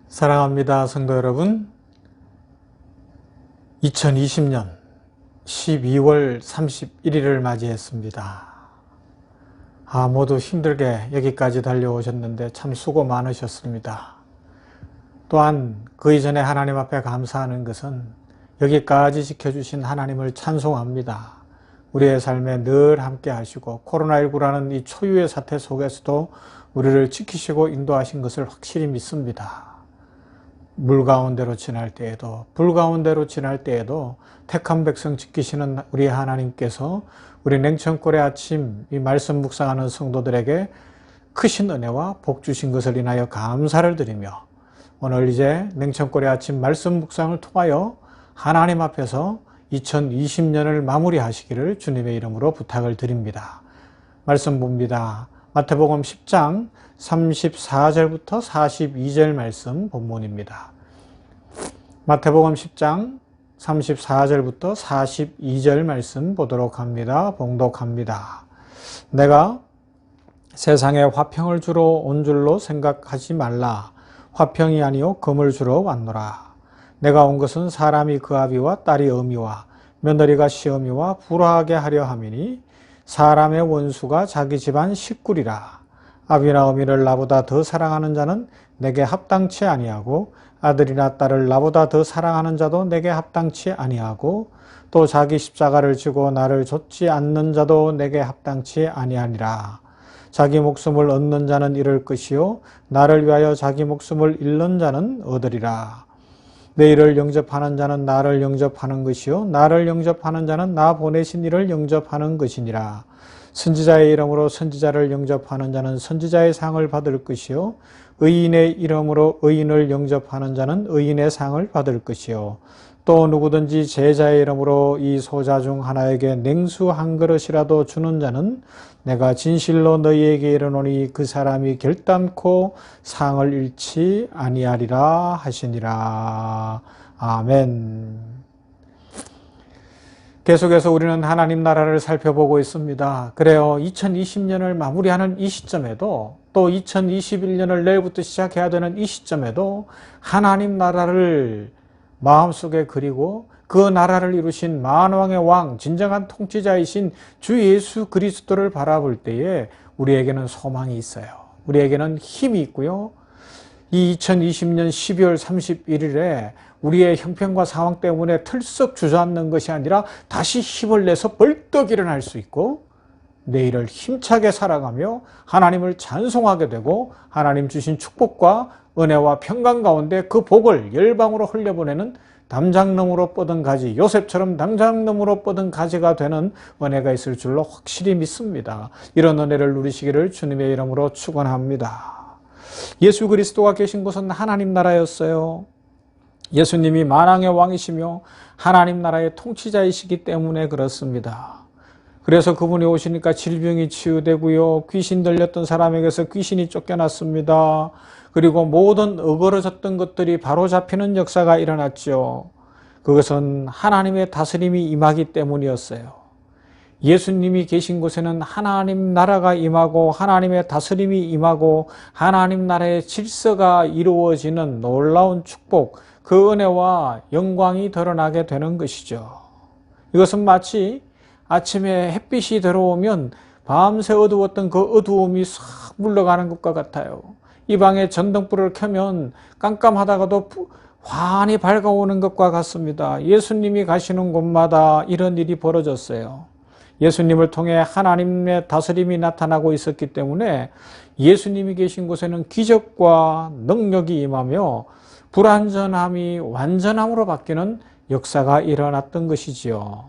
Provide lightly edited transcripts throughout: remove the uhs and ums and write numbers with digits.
사랑합니다, 성도 여러분. 2020년 12월 31일을 맞이했습니다. 모두 힘들게 여기까지 달려오셨는데 참 수고 많으셨습니다. 또한 그 이전에 하나님 앞에 감사하는 것은 여기까지 지켜주신 하나님을 찬송합니다. 우리의 삶에 늘 함께 하시고 코로나19라는 이 초유의 사태 속에서도 우리를 지키시고 인도하신 것을 확실히 믿습니다. 물 가운데로 지날 때에도 불 가운데로 지날 때에도 택한 백성 지키시는 우리 하나님께서 우리 냉천골의 아침 이 말씀 묵상하는 성도들에게 크신 은혜와 복 주신 것을 인하여 감사를 드리며 오늘 이제 냉천골의 아침 말씀 묵상을 통하여 하나님 앞에서 2020년을 마무리하시기를 주님의 이름으로 부탁을 드립니다. 말씀 봅니다. 마태복음 10장 34절부터 42절 말씀 본문입니다. 마태복음 10장 34절부터 42절 말씀 보도록 합니다. 봉독합니다. 내가 세상에 화평을 주러 온 줄로 생각하지 말라. 화평이 아니요 금을 주러 왔노라. 내가 온 것은 사람이 그 아비와 딸이 어미와 며느리가 시어미와 불화하게 하려 함이니 사람의 원수가 자기 집안 식구리라. 아비나 어미를 나보다 더 사랑하는 자는 내게 합당치 아니하고 아들이나 딸을 나보다 더 사랑하는 자도 내게 합당치 아니하고 또 자기 십자가를 지고 나를 좇지 않는 자도 내게 합당치 아니하니라. 자기 목숨을 얻는 자는 잃을 것이요 나를 위하여 자기 목숨을 잃는 자는 얻으리라. 내 일을 영접하는 자는 나를 영접하는 것이요 나를 영접하는 자는 나 보내신 이를 영접하는 것이니라. 선지자의 이름으로 선지자를 영접하는 자는 선지자의 상을 받을 것이요 의인의 이름으로 의인을 영접하는 자는 의인의 상을 받을 것이요 또 누구든지 제자의 이름으로 이 소자 중 하나에게 냉수 한 그릇이라도 주는 자는 내가 진실로 너희에게 이르노니 그 사람이 결단코 상을 잃지 아니하리라 하시니라. 아멘. 계속해서 우리는 하나님 나라를 살펴보고 있습니다. 그래요. 2020년을 마무리하는 이 시점에도 또 2021년을 내일부터 시작해야 되는 이 시점에도 하나님 나라를 마음속에 그리고 그 나라를 이루신 만왕의 왕, 진정한 통치자이신 주 예수 그리스도를 바라볼 때에 우리에게는 소망이 있어요. 우리에게는 힘이 있고요. 이 2020년 12월 31일에 우리의 형편과 상황 때문에 틀썩 주저앉는 것이 아니라 다시 힘을 내서 벌떡 일어날 수 있고 내일을 힘차게 살아가며 하나님을 찬송하게 되고 하나님 주신 축복과 은혜와 평강 가운데 그 복을 열방으로 흘려보내는 담장나무로 뻗은 가지, 요셉처럼 담장나무로 뻗은 가지가 되는 은혜가 있을 줄로 확실히 믿습니다. 이런 은혜를 누리시기를 주님의 이름으로 축원합니다. 예수 그리스도가 계신 곳은 하나님 나라였어요. 예수님이 만왕의 왕이시며 하나님 나라의 통치자이시기 때문에 그렇습니다. 그래서 그분이 오시니까 질병이 치유되고요. 귀신 들렸던 사람에게서 귀신이 쫓겨났습니다. 그리고 모든 어그러졌던 것들이 바로잡히는 역사가 일어났죠. 그것은 하나님의 다스림이 임하기 때문이었어요. 예수님이 계신 곳에는 하나님 나라가 임하고 하나님의 다스림이 임하고 하나님 나라의 질서가 이루어지는 놀라운 축복, 그 은혜와 영광이 드러나게 되는 것이죠. 이것은 마치 아침에 햇빛이 들어오면 밤새 어두웠던 그 어두움이 싹 물러가는 것과 같아요. 이 방에 전등불을 켜면 깜깜하다가도 환히 밝아오는 것과 같습니다. 예수님이 가시는 곳마다 이런 일이 벌어졌어요. 예수님을 통해 하나님의 다스림이 나타나고 있었기 때문에 예수님이 계신 곳에는 기적과 능력이 임하며 불완전함이 완전함으로 바뀌는 역사가 일어났던 것이지요.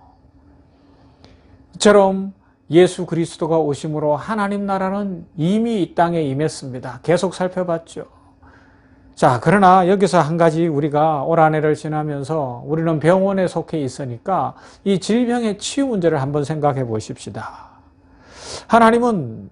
이처럼 예수 그리스도가 오심으로 하나님 나라는 이미 이 땅에 임했습니다. 계속 살펴봤죠. 자, 그러나 여기서 한 가지 우리가 올 한 해를 지나면서 우리는 병원에 속해 있으니까 이 질병의 치유 문제를 한번 생각해 보십시다. 하나님은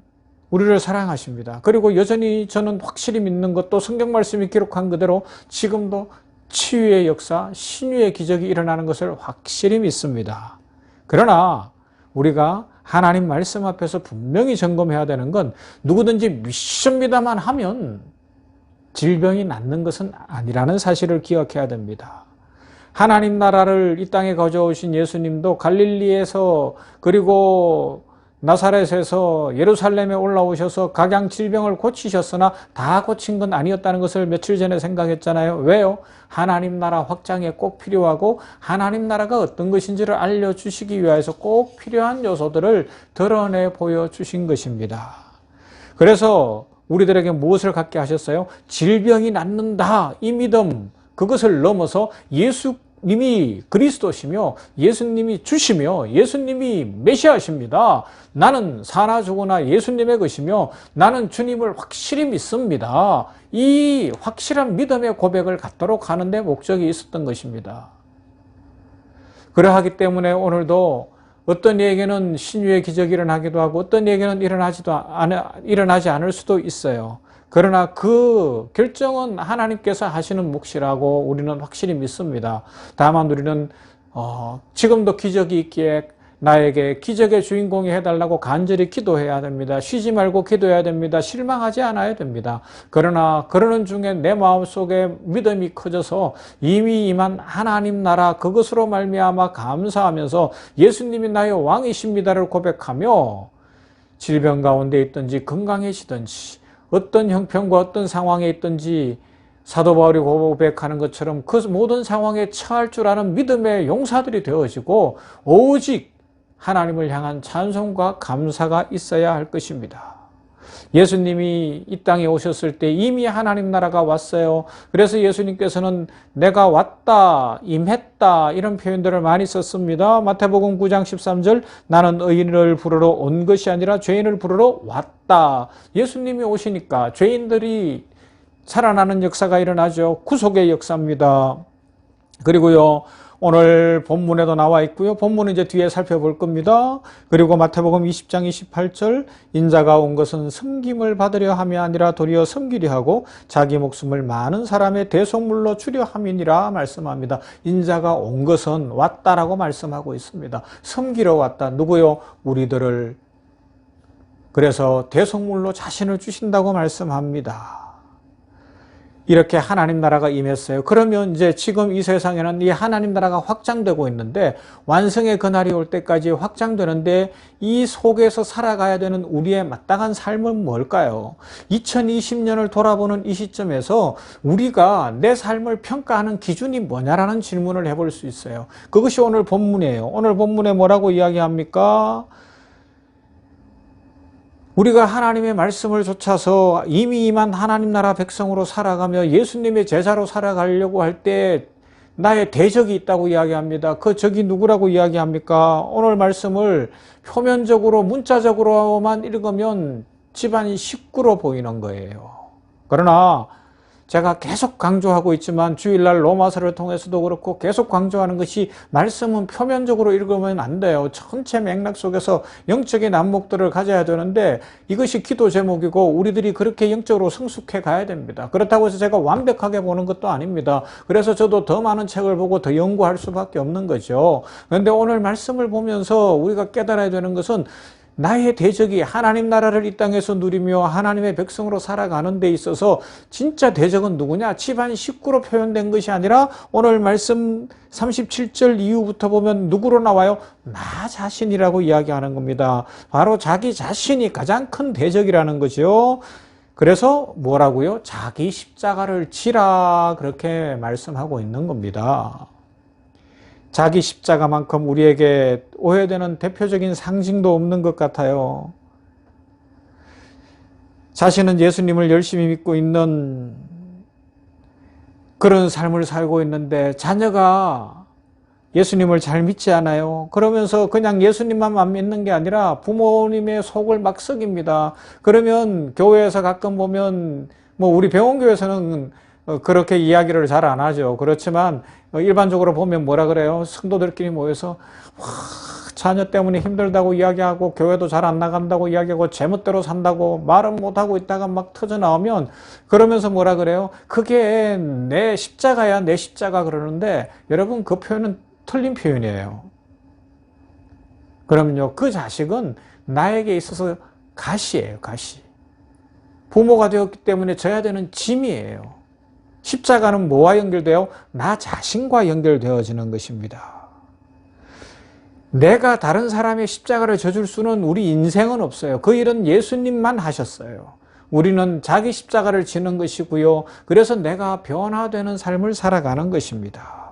우리를 사랑하십니다. 그리고 여전히 저는 확실히 믿는 것도 성경 말씀이 기록한 그대로 지금도 치유의 역사, 신유의 기적이 일어나는 것을 확실히 믿습니다. 그러나 우리가 하나님 말씀 앞에서 분명히 점검해야 되는 건 누구든지 믿습니다만 하면 질병이 낫는 것은 아니라는 사실을 기억해야 됩니다. 하나님 나라를 이 땅에 가져오신 예수님도 갈릴리에서 그리고 나사렛에서 예루살렘에 올라오셔서 각양 질병을 고치셨으나 다 고친 건 아니었다는 것을 며칠 전에 생각했잖아요. 왜요? 하나님 나라 확장에 꼭 필요하고 하나님 나라가 어떤 것인지를 알려주시기 위해서 꼭 필요한 요소들을 드러내 보여주신 것입니다. 그래서 우리들에게 무엇을 갖게 하셨어요? 질병이 낫는다, 이 믿음, 그것을 넘어서 예수님이 그리스도시며 예수님이 주시며 예수님이 메시아십니다. 나는 사나 죽으나 예수님의 것이며 나는 주님을 확실히 믿습니다. 이 확실한 믿음의 고백을 갖도록 하는 데 목적이 있었던 것입니다. 그러하기 때문에 오늘도 어떤 이에게는 신유의 기적이 일어나기도 하고 어떤 이에게는 일어나지 않을 수도 있어요. 그러나 그 결정은 하나님께서 하시는 몫이라고 우리는 확실히 믿습니다. 다만 우리는 지금도 기적이 있기에 나에게 기적의 주인공이 해달라고 간절히 기도해야 됩니다. 쉬지 말고 기도해야 됩니다. 실망하지 않아야 됩니다. 그러나 그러는 중에 내 마음속에 믿음이 커져서 이미 임한 하나님 나라 그것으로 말미암아 감사하면서 예수님이 나의 왕이십니다를 고백하며 질병 가운데 있든지 건강해지든지 어떤 형편과 어떤 상황에 있든지 사도 바울이 고백하는 것처럼 그 모든 상황에 처할 줄 아는 믿음의 용사들이 되어지고 오직 하나님을 향한 찬송과 감사가 있어야 할 것입니다. 예수님이 이 땅에 오셨을 때 이미 하나님 나라가 왔어요. 그래서 예수님께서는 내가 왔다, 임했다 이런 표현들을 많이 썼습니다. 마태복음 9장 13절 나는 의인을 부르러 온 것이 아니라 죄인을 부르러 왔다. 예수님이 오시니까 죄인들이 살아나는 역사가 일어나죠. 구속의 역사입니다. 그리고요, 오늘 본문에도 나와 있고요. 본문은 이제 뒤에 살펴볼 겁니다. 그리고 마태복음 20장 28절 인자가 온 것은 섬김을 받으려 함이 아니라 도리어 섬기려 하고 자기 목숨을 많은 사람의 대속물로 주려 함이니라 말씀합니다. 인자가 온 것은 왔다라고 말씀하고 있습니다. 섬기러 왔다. 누구요? 우리들을. 그래서 대속물로 자신을 주신다고 말씀합니다. 이렇게 하나님 나라가 임했어요. 그러면 이제 지금 이 세상에는 이 하나님 나라가 확장되고 있는데 완성의 그날이 올 때까지 확장되는데 이 속에서 살아가야 되는 우리의 마땅한 삶은 뭘까요? 2020년을 돌아보는 이 시점에서 우리가 내 삶을 평가하는 기준이 뭐냐라는 질문을 해볼 수 있어요. 그것이 오늘 본문이에요. 오늘 본문에 뭐라고 이야기합니까? 우리가 하나님의 말씀을 좇아서 이미 임한 하나님 나라 백성으로 살아가며 예수님의 제자로 살아가려고 할 때 나의 대적이 있다고 이야기합니다. 그 적이 누구라고 이야기합니까? 오늘 말씀을 표면적으로 문자적으로만 읽으면 집안 식구로 보이는 거예요. 그러나 제가 계속 강조하고 있지만 주일날 로마서를 통해서도 그렇고 계속 강조하는 것이 말씀은 표면적으로 읽으면 안 돼요. 전체 맥락 속에서 영적인 안목들을 가져야 되는데 이것이 기도 제목이고 우리들이 그렇게 영적으로 성숙해 가야 됩니다. 그렇다고 해서 제가 완벽하게 보는 것도 아닙니다. 그래서 저도 더 많은 책을 보고 더 연구할 수밖에 없는 거죠. 그런데 오늘 말씀을 보면서 우리가 깨달아야 되는 것은 나의 대적이 하나님 나라를 이 땅에서 누리며 하나님의 백성으로 살아가는 데 있어서 진짜 대적은 누구냐? 집안 식구로 표현된 것이 아니라 오늘 말씀 37절 이후부터 보면 누구로 나와요? 나 자신이라고 이야기하는 겁니다. 바로 자기 자신이 가장 큰 대적이라는 거죠. 그래서 뭐라고요? 자기 십자가를 지라 그렇게 말씀하고 있는 겁니다. 자기 십자가만큼 우리에게 오해되는 대표적인 상징도 없는 것 같아요. 자신은 예수님을 열심히 믿고 있는 그런 삶을 살고 있는데 자녀가 예수님을 잘 믿지 않아요. 그러면서 그냥 예수님만 믿는 게 아니라 부모님의 속을 막 썩입니다. 그러면 교회에서 가끔 보면 우리 병원교회에서는 그렇게 이야기를 잘 안 하죠. 그렇지만 일반적으로 보면 뭐라 그래요? 성도들끼리 모여서 자녀 때문에 힘들다고 이야기하고 교회도 잘 안 나간다고 이야기하고 제멋대로 산다고 말은 못하고 있다가 막 터져 나오면 그러면서 뭐라 그래요? 그게 내 십자가야, 내 십자가 그러는데 여러분 그 표현은 틀린 표현이에요. 그러면요 그 자식은 나에게 있어서 가시예요, 가시. 부모가 되었기 때문에 져야 되는 짐이에요. 십자가는 뭐와 연결돼요? 나 자신과 연결되어지는 것입니다. 내가 다른 사람의 십자가를 져줄 수는 우리 인생은 없어요. 그 일은 예수님만 하셨어요. 우리는 자기 십자가를 지는 것이고요. 그래서 내가 변화되는 삶을 살아가는 것입니다.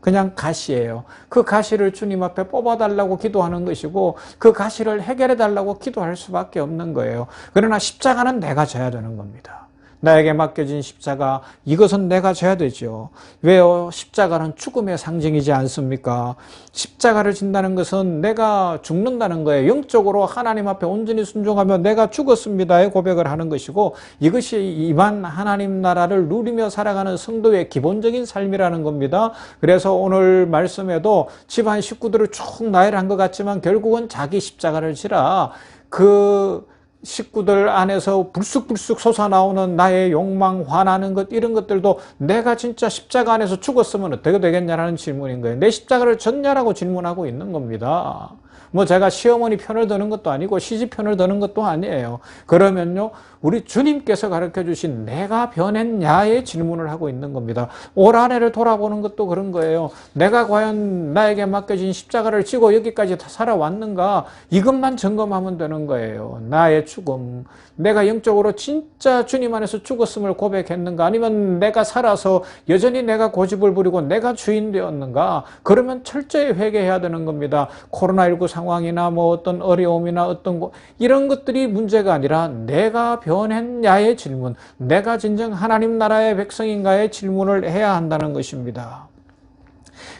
그냥 가시예요. 그 가시를 주님 앞에 뽑아달라고 기도하는 것이고 그 가시를 해결해달라고 기도할 수밖에 없는 거예요. 그러나 십자가는 내가 져야 되는 겁니다. 나에게 맡겨진 십자가, 이것은 내가 져야 되죠. 왜요? 십자가는 죽음의 상징이지 않습니까? 십자가를 진다는 것은 내가 죽는다는 거예요. 영적으로 하나님 앞에 온전히 순종하며 내가 죽었습니다의 고백을 하는 것이고, 이것이 임한 하나님 나라를 누리며 살아가는 성도의 기본적인 삶이라는 겁니다. 그래서 오늘 말씀에도 집안 식구들을 쭉 나열한 것 같지만 결국은 자기 십자가를 지라, 그 식구들 안에서 불쑥불쑥 솟아나오는 나의 욕망, 화나는 것, 이런 것들도 내가 진짜 십자가 안에서 죽었으면 어떻게 되겠냐라는 질문인 거예요. 내 십자가를 졌냐라고 질문하고 있는 겁니다. 뭐 제가 시어머니 편을 드는 것도 아니고 시집 편을 드는 것도 아니에요. 그러면요, 우리 주님께서 가르쳐 주신 내가 변했냐의 질문을 하고 있는 겁니다. 올 한 해를 돌아보는 것도 그런 거예요. 내가 과연 나에게 맡겨진 십자가를 지고 여기까지 다 살아왔는가? 이것만 점검하면 되는 거예요. 나의 죽음, 내가 영적으로 진짜 주님 안에서 죽었음을 고백했는가? 아니면 내가 살아서 여전히 내가 고집을 부리고 내가 주인 되었는가? 그러면 철저히 회개해야 되는 겁니다. 코로나19 상황이나 뭐 어떤 어려움이나 어떤 이런 것들이 문제가 아니라 내가 변했냐의 질문, 내가 진정 하나님 나라의 백성인가의 질문을 해야 한다는 것입니다.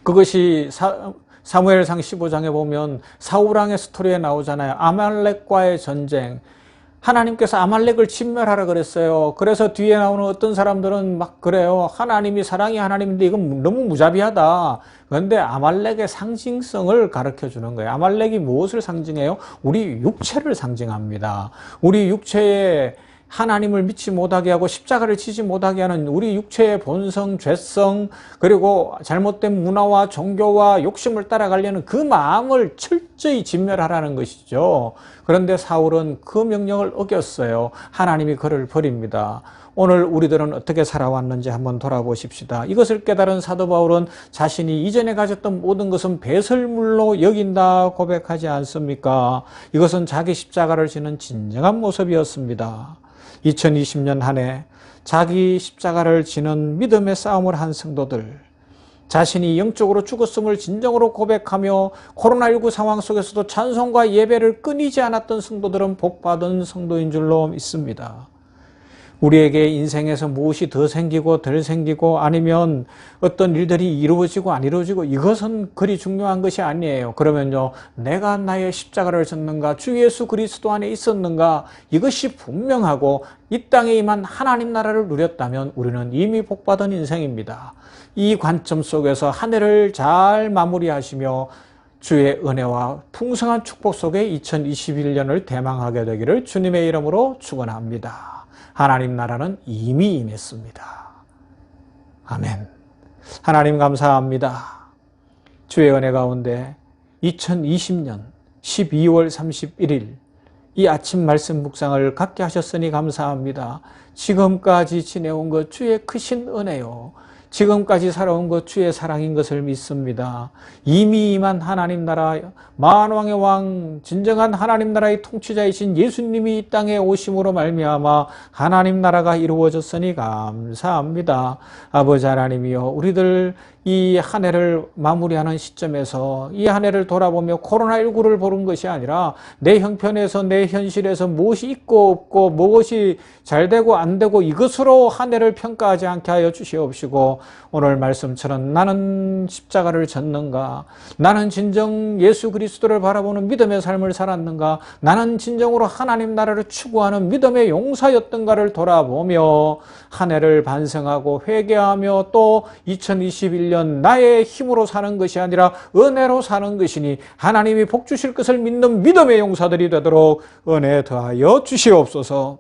그것이 사무엘상 15장에 보면 사울왕의 스토리에 나오잖아요. 아말렉과의 전쟁. 하나님께서 아말렉을 진멸하라 그랬어요. 그래서 뒤에 나오는 어떤 사람들은 막 그래요. 하나님이 사랑이 하나님인데 이건 너무 무자비하다. 그런데 아말렉의 상징성을 가르쳐 주는 거예요. 아말렉이 무엇을 상징해요? 우리 육체를 상징합니다. 우리 육체에 하나님을 믿지 못하게 하고 십자가를 지지 못하게 하는 우리 육체의 본성, 죄성, 그리고 잘못된 문화와 종교와 욕심을 따라가려는 그 마음을 철저히 진멸하라는 것이죠. 그런데 사울은 그 명령을 어겼어요. 하나님이 그를 버립니다. 오늘 우리들은 어떻게 살아왔는지 한번 돌아보십시다. 이것을 깨달은 사도 바울은 자신이 이전에 가졌던 모든 것은 배설물로 여긴다 고백하지 않습니까? 이것은 자기 십자가를 지는 진정한 모습이었습니다. 2020년 한 해 자기 십자가를 지는 믿음의 싸움을 한 성도들, 자신이 영적으로 죽었음을 진정으로 고백하며 코로나19 상황 속에서도 찬송과 예배를 끊이지 않았던 성도들은 복받은 성도인 줄로 믿습니다. 우리에게 인생에서 무엇이 더 생기고 덜 생기고 아니면 어떤 일들이 이루어지고 안 이루어지고 이것은 그리 중요한 것이 아니에요. 그러면요, 내가 나의 십자가를 졌는가, 주 예수 그리스도 안에 있었는가, 이것이 분명하고 이 땅에 임한 하나님 나라를 누렸다면 우리는 이미 복받은 인생입니다. 이 관점 속에서 한 해를 잘 마무리하시며 주의 은혜와 풍성한 축복 속에 2021년을 대망하게 되기를 주님의 이름으로 축원합니다. 하나님 나라는 이미 임했습니다. 아멘. 하나님 감사합니다. 주의 은혜 가운데 2020년 12월 31일 이 아침 말씀 묵상을 갖게 하셨으니 감사합니다. 지금까지 지내온 것 주의 크신 은혜요, 지금까지 살아온 것 주의 사랑인 것을 믿습니다. 이미 임한 하나님 나라, 만왕의 왕, 진정한 하나님 나라의 통치자이신 예수님이 이 땅에 오심으로 말미암아 하나님 나라가 이루어졌으니 감사합니다. 아버지 하나님이여, 우리들 이 한 해를 마무리하는 시점에서 이 한 해를 돌아보며 코로나19를 보는 것이 아니라 내 형편에서, 내 현실에서 무엇이 있고 없고 무엇이 잘 되고 안 되고 이것으로 한 해를 평가하지 않게 하여 주시옵시고, 오늘 말씀처럼 나는 십자가를 졌는가, 나는 진정 예수 그리스도를 바라보는 믿음의 삶을 살았는가, 나는 진정으로 하나님 나라를 추구하는 믿음의 용사였던가를 돌아보며 한 해를 반성하고 회개하며 또 2021년 나의 힘으로 사는 것이 아니라 은혜로 사는 것이니 하나님이 복 주실 것을 믿는 믿음의 용사들이 되도록 은혜 더하여 주시옵소서.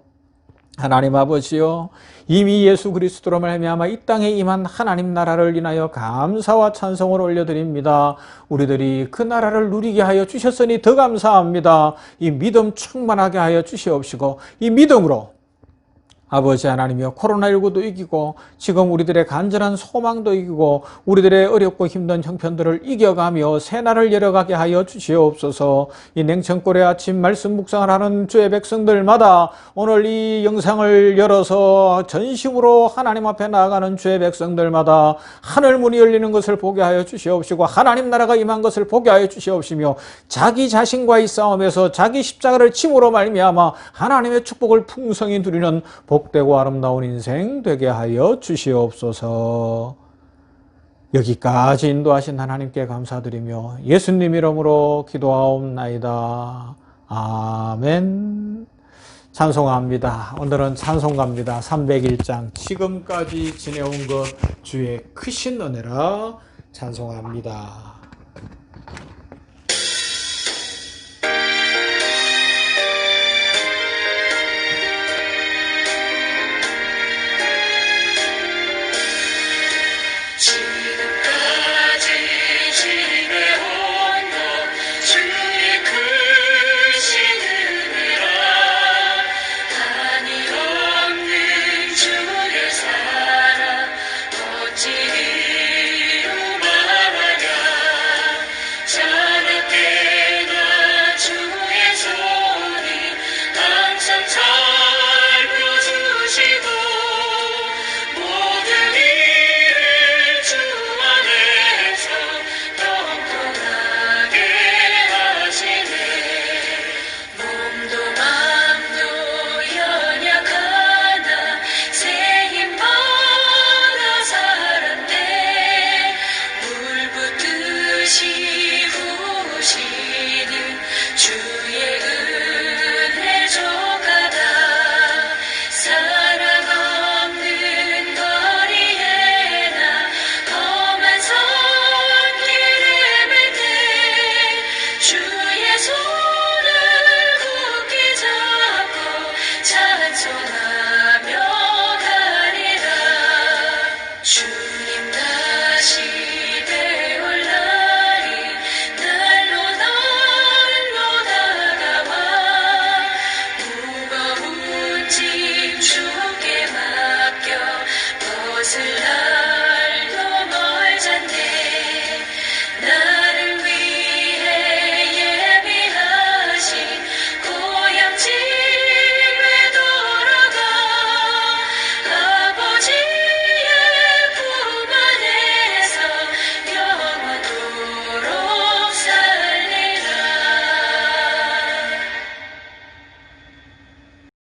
하나님 아버지요, 이미 예수 그리스도로 말미암아 이 땅에 임한 하나님 나라를 인하여 감사와 찬송을 올려드립니다. 우리들이 그 나라를 누리게 하여 주셨으니 더 감사합니다. 이 믿음 충만하게 하여 주시옵시고 이 믿음으로 아버지 하나님이여, 코로나19도 이기고 지금 우리들의 간절한 소망도 이기고 우리들의 어렵고 힘든 형편들을 이겨가며 새날을 열어가게 하여 주시옵소서. 이 냉천골의 아침 말씀 묵상을 하는 주의 백성들마다 오늘 이 영상을 열어서 전심으로 하나님 앞에 나아가는 주의 백성들마다 하늘 문이 열리는 것을 보게 하여 주시옵시고 하나님 나라가 임한 것을 보게 하여 주시옵시며 자기 자신과의 싸움에서 자기 십자가를 침으로 말미암아 하나님의 축복을 풍성히 누리는 복되고 아름다운 인생 되게 하여 주시옵소서. 여기까지 인도하신 하나님께 감사드리며 예수님 이름으로 기도하옵나이다. 아멘. 찬송합니다. 오늘은 찬송가입니다. 301장 지금까지 지내온 것 주의 크신 은혜라 찬송합니다. 찬송하며 가리라.